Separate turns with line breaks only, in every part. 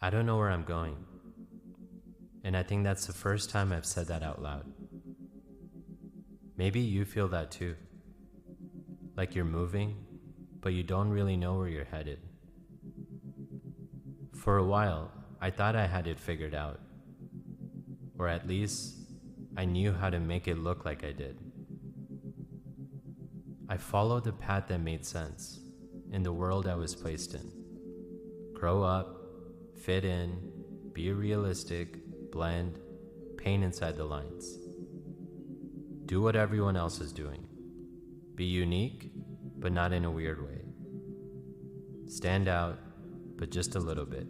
I don't know where I'm going. And I think that's the first time I've said that out loud. Maybe you feel that too. Like you're moving, but you don't really know where you're headed. For a while, I thought I had it figured out. Or at least, I knew how to make it look like I did. I followed the path that made sense in the world I was placed in. Grow up, fit in, be realistic, blend, paint inside the lines. Do what everyone else is doing. Be unique, but not in a weird way. Stand out, but just a little bit.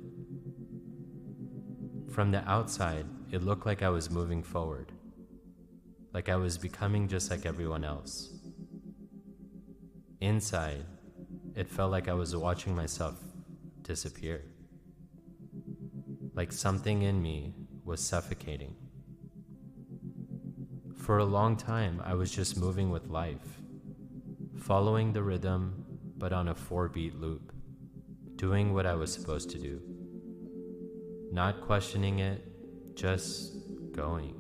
From the outside, it looked like I was moving forward, like I was becoming just like everyone else. Inside, it felt like I was watching myself disappear, like something in me was suffocating. For a long time, I was just moving with life, following the rhythm, but on a 4-beat loop, doing what I was supposed to do. Not questioning it, just going.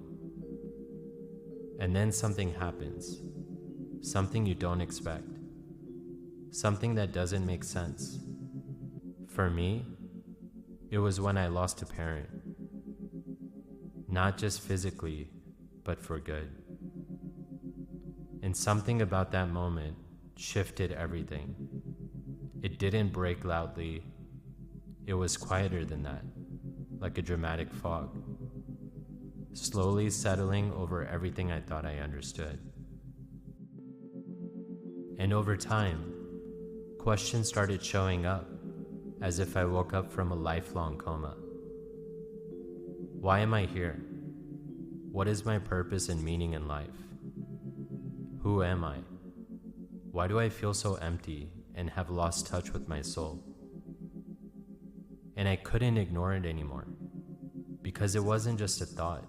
And then something happens, something you don't expect, something that doesn't make sense. For me, it was when I lost a parent. Not just physically, but for good. And something about that moment shifted everything. It didn't break loudly. It was quieter than that, like a dramatic fog, slowly settling over everything I thought I understood. And over time, questions started showing up as if I woke up from a lifelong coma. Why am I here? What is my purpose and meaning in life? Who am I? Why do I feel so empty and have lost touch with my soul? And I couldn't ignore it anymore, because it wasn't just a thought,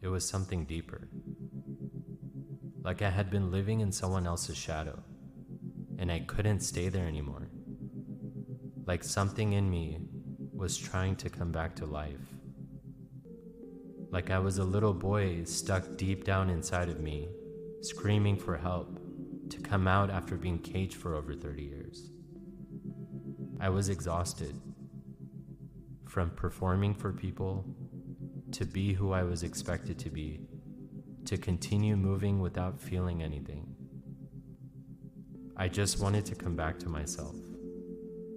it was something deeper. Like I had been living in someone else's shadow, and I couldn't stay there anymore. Like something in me was trying to come back to life. Like I was a little boy stuck deep down inside of me, screaming for help to come out after being caged for over 30 years. I was exhausted. From performing for people, to be who I was expected to be, to continue moving without feeling anything. I just wanted to come back to myself.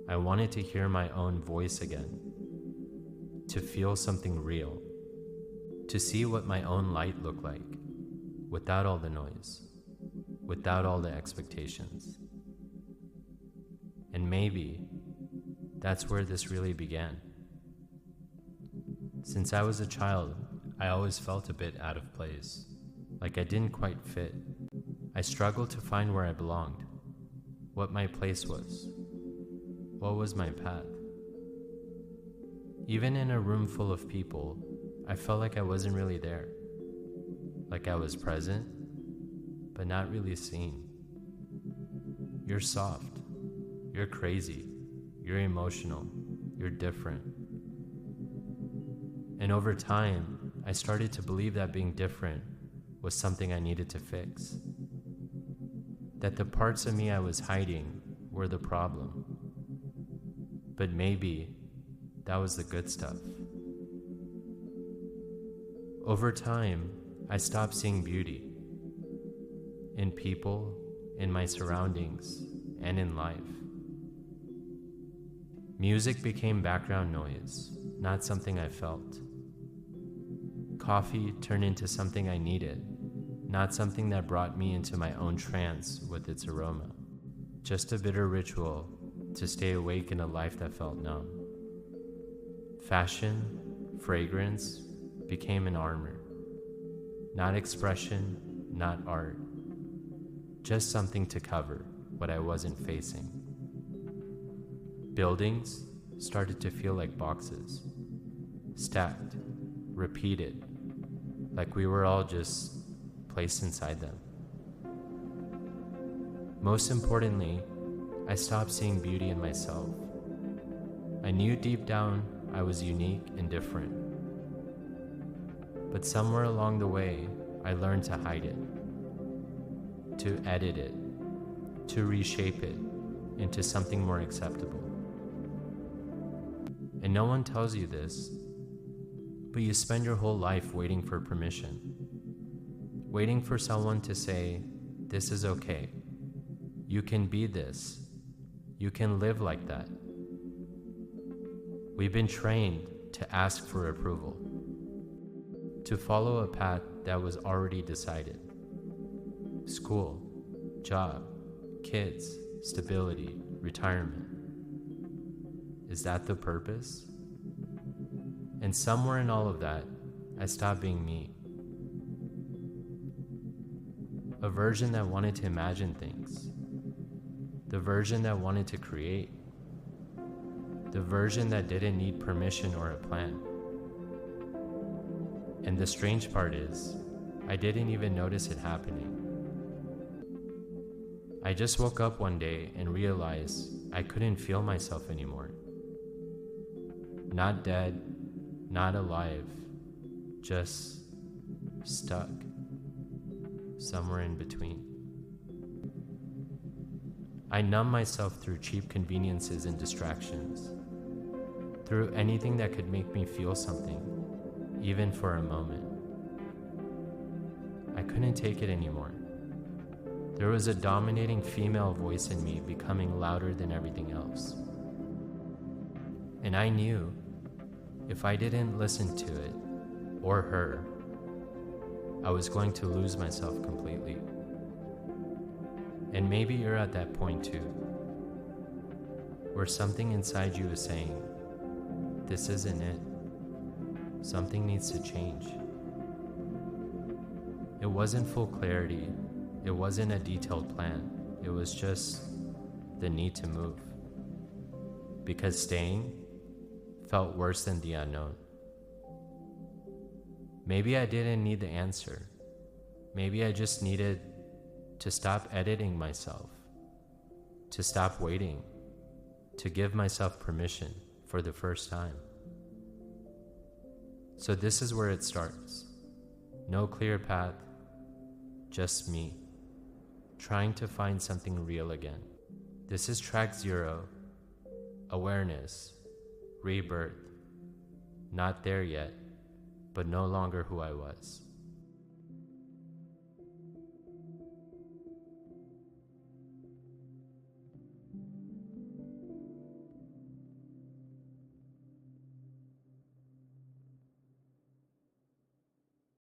I wanted to hear my own voice again, to feel something real, to see what my own light looked like, without all the noise, without all the expectations. And maybe that's where this really began. Since I was a child, I always felt a bit out of place, like I didn't quite fit. I struggled to find where I belonged, what my place was, what was my path. Even in a room full of people, I felt like I wasn't really there, like I was present, but not really seen. You're soft, you're crazy, you're emotional, you're different. And over time, I started to believe that being different was something I needed to fix. That the parts of me I was hiding were the problem. But maybe that was the good stuff. Over time, I stopped seeing beauty in people, in my surroundings, and in life. Music became background noise, not something I felt. Coffee turned into something I needed, not something that brought me into my own trance with its aroma. Just a bitter ritual to stay awake in a life that felt numb. Fashion, fragrance, became an armor. Not expression, not art. Just something to cover what I wasn't facing. Buildings started to feel like boxes. Stacked, repeated, like we were all just placed inside them. Most importantly, I stopped seeing beauty in myself. I knew deep down I was unique and different. But somewhere along the way, I learned to hide it, to edit it, to reshape it into something more acceptable. And no one tells you this, but you spend your whole life waiting for permission, waiting for someone to say, this is okay. You can be this. You can live like that. We've been trained to ask for approval, to follow a path that was already decided. School, job, kids, stability, retirement. Is that the purpose? And somewhere in all of that, I stopped being me. A version that wanted to imagine things. The version that wanted to create. The version that didn't need permission or a plan. And the strange part is, I didn't even notice it happening. I just woke up one day and realized I couldn't feel myself anymore. Not dead, not alive, just stuck, somewhere in between. I numb myself through cheap conveniences and distractions, through anything that could make me feel something, even for a moment. I couldn't take it anymore. There was a dominating female voice in me becoming louder than everything else. And I knew if I didn't listen to it, or her, I was going to lose myself completely. And maybe you're at that point too, where something inside you is saying, this isn't it. Something needs to change. It wasn't full clarity. It wasn't a detailed plan. It was just the need to move. Because staying felt worse than the unknown. Maybe I didn't need the answer. Maybe I just needed to stop editing myself, to stop waiting, to give myself permission for the first time. So this is where it starts. No clear path, just me, trying to find something real again. This is track 0, awareness, rebirth. Not there yet, but no longer who I was.